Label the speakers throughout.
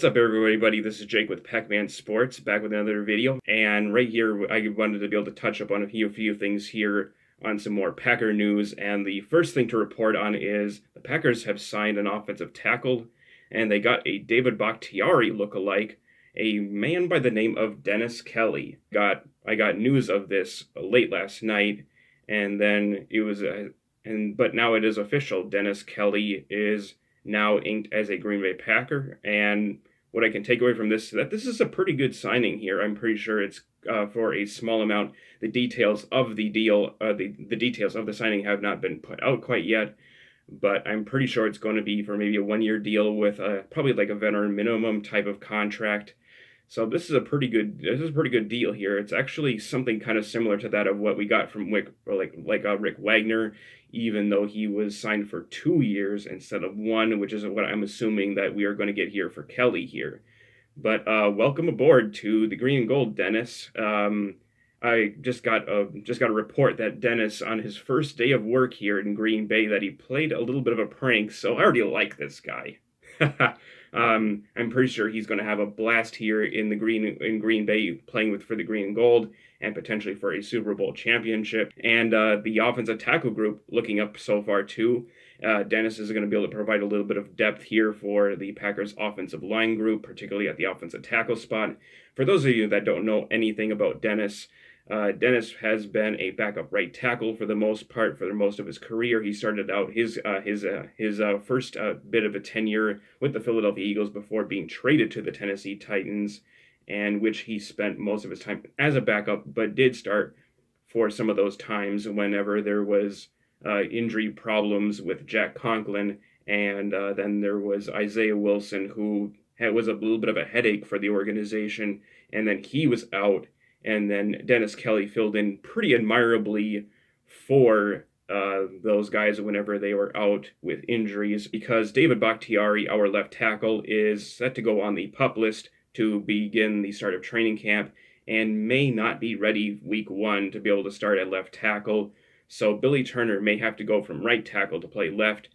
Speaker 1: What's up, everybody? This is Jake with PackMan Sports, back with another video. And right here, I wanted to be able to touch up on a few things here on some more Packer news. And the first thing to report on is the Packers have signed an offensive tackle, and they got a David Bakhtiari lookalike, a man by the name of Dennis Kelly. I got news of this late last night, and then it was but now it is official. Dennis Kelly is now inked as a Green Bay Packer, and what I can take away from this is that this is a pretty good signing here. I'm pretty sure it's for a small amount. The details of the deal, the details of the signing have not been put out quite yet, but I'm pretty sure it's going to be for maybe a 1-year deal with probably like a veteran minimum type of contract. So this is a pretty good deal here. It's actually something kind of similar to that of what we got from Rick Wagner, even though he was signed for 2 years instead of 1, which is what I'm assuming that we are going to get here for Kelly here. But welcome aboard to the Green and Gold, Dennis. I just got a report that Dennis, on his first day of work here in Green Bay, that he played a little bit of a prank. So I already like this guy. I'm pretty sure he's going to have a blast here in Green Bay, playing for the Green and Gold, and potentially for a Super Bowl championship. And the offensive tackle group looking up so far too. Dennis is going to be able to provide a little bit of depth here for the Packers offensive line group, particularly at the offensive tackle spot. For those of you that don't know anything about Dennis, Dennis has been a backup right tackle for the most part for most of his career. He started out his first bit of a tenure with the Philadelphia Eagles before being traded to the Tennessee Titans, and which he spent most of his time as a backup, but did start for some of those times whenever there was injury problems with Jack Conklin, and then there was Isaiah Wilson, who was a little bit of a headache for the organization, and then he was out. And then Dennis Kelly filled in pretty admirably for those guys whenever they were out with injuries, because David Bakhtiari, our left tackle, is set to go on the PUP list to begin the start of training camp and may not be ready week 1 to be able to start at left tackle. So Billy Turner may have to go from right tackle to play left.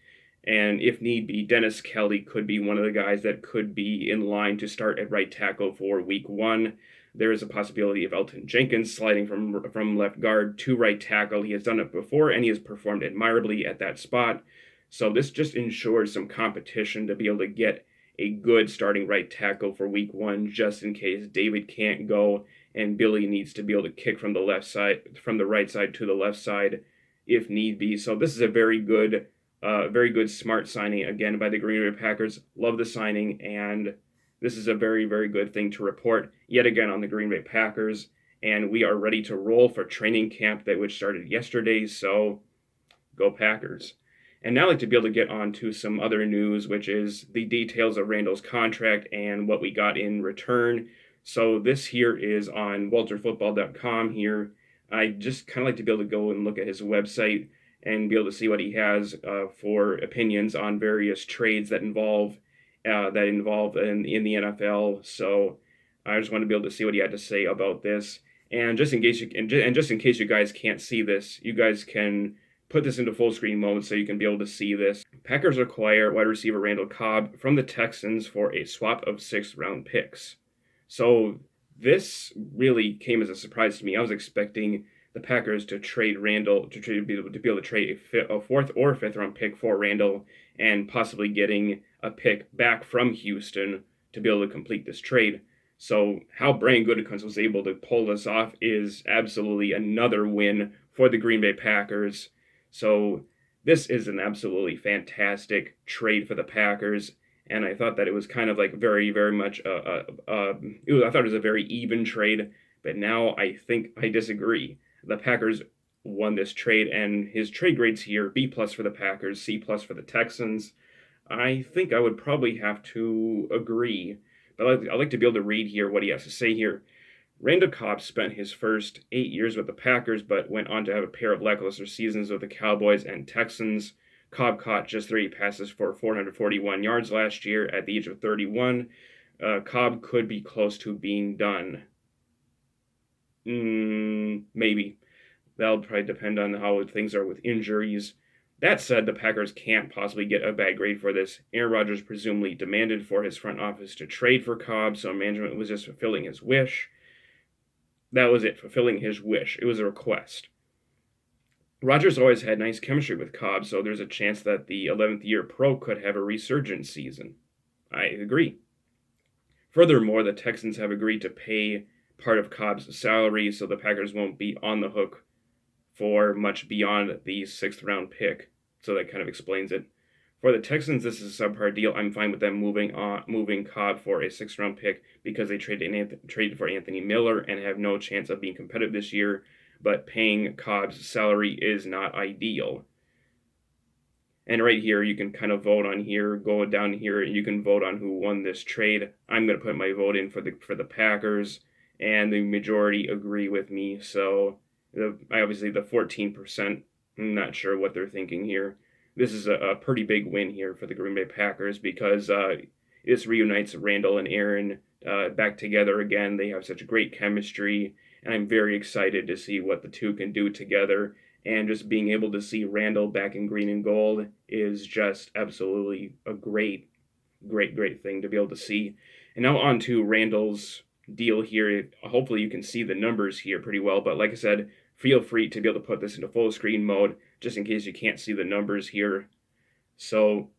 Speaker 1: And if need be, Dennis Kelly could be one of the guys that could be in line to start at right tackle for week 1. There is a possibility of Elton Jenkins sliding from left guard to right tackle. He has done it before, and he has performed admirably at that spot. So this just ensures some competition to be able to get a good starting right tackle for week 1, just in case David can't go and Billy needs to be able to kick from the right side to the left side if need be. So this is a very good, smart signing again by the Green Bay Packers. Love the signing, and this is a very, very good thing to report yet again on the Green Bay Packers, and we are ready to roll for training camp, which started yesterday, so go Packers. And now I'd like to be able to get on to some other news, which is the details of Randall's contract and what we got in return. So this here is on walterfootball.com here. I just kind of like to be able to go and look at his website and be able to see what he has for opinions on various trades that involve in the NFL. So I just want to be able to see what he had to say about this. And just in case you guys can't see this, you guys can put this into full screen mode so you can be able to see this. Packers acquire wide receiver Randall Cobb from the Texans for a swap of 6th-round picks. So this really came as a surprise to me. I was expecting the Packers to trade Randall to be able to trade a 4th or 5th-round pick for Randall, and possibly getting a pick back from Houston to be able to complete this trade. So how Brian Gutekunst was able to pull this off is absolutely another win for the Green Bay Packers. So this is an absolutely fantastic trade for the Packers, and I thought that it was kind of like very, very much I thought it was a very even trade, but now I think I disagree. The Packers won this trade, and his trade grades here: B+ for the Packers, C+ for the Texans. I think I would probably have to agree, but I'd like to be able to read here what he has to say here. Randall Cobb spent his first 8 years with the Packers, but went on to have a pair of lackluster seasons with the Cowboys and Texans. Cobb caught just 30 passes for 441 yards last year at the age of 31. Cobb could be close to being done. Maybe. That'll probably depend on how things are with injuries. That said, the Packers can't possibly get a bad grade for this. Aaron Rodgers presumably demanded for his front office to trade for Cobb, so management was just fulfilling his wish. That was it, fulfilling his wish. It was a request. Rodgers always had nice chemistry with Cobb, so there's a chance that the 11th year pro could have a resurgence season. I agree. Furthermore, the Texans have agreed to pay part of Cobb's salary, so the Packers won't be on the hook for much beyond the 6th round pick. So that kind of explains it. For the Texans, this is a subpar deal. I'm fine with them moving Cobb for a 6th round pick because they traded for Anthony Miller and have no chance of being competitive this year. But paying Cobb's salary is not ideal. And right here, you can kind of vote on here, go down here, and you can vote on who won this trade. I'm going to put my vote in for the Packers, and the majority agree with me. So obviously the 14%, I'm not sure what they're thinking here. This is a pretty big win here for the Green Bay Packers because this reunites Randall and Aaron back together again. They have such great chemistry, and I'm very excited to see what the two can do together. And just being able to see Randall back in green and gold is just absolutely a great thing to be able to see. And now on to Randall's deal here. Hopefully you can see the numbers here pretty well, but like I said, feel free to be able to put this into full screen mode just in case you can't see the numbers here. So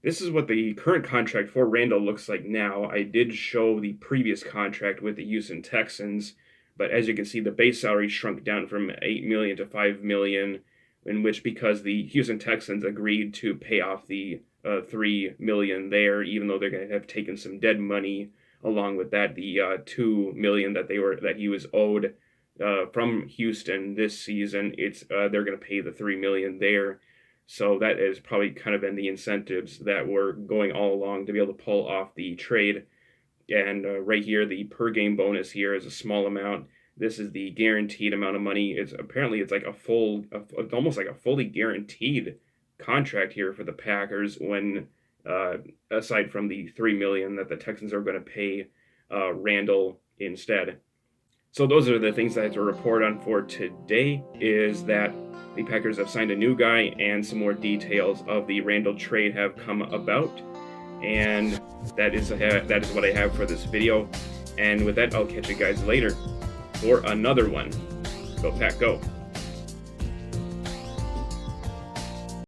Speaker 1: this is what the current contract for Randall looks like now. I did show the previous contract with the Houston Texans, but as you can see, the base salary shrunk down from $8 million to $5 million, in which because the Houston Texans agreed to pay off the $3 million there, even though they're going to have taken some dead money along with that, the $2 million that he was owed from Houston this season. They're going to pay the $3 million there. So that is probably kind of been the incentives that were going all along to be able to pull off the trade. And right here, the per game bonus here is a small amount. This is the guaranteed amount of money. It's like almost like a fully guaranteed contract here for the Packers. When aside from the $3 million that the Texans are going to pay Randall instead. So those are the things I have to report on for today. Is that the Packers have signed a new guy, and some more details of the Randall trade have come about. And that is what I have for this video. And with that, I'll catch you guys later for another one. Go Pack, go.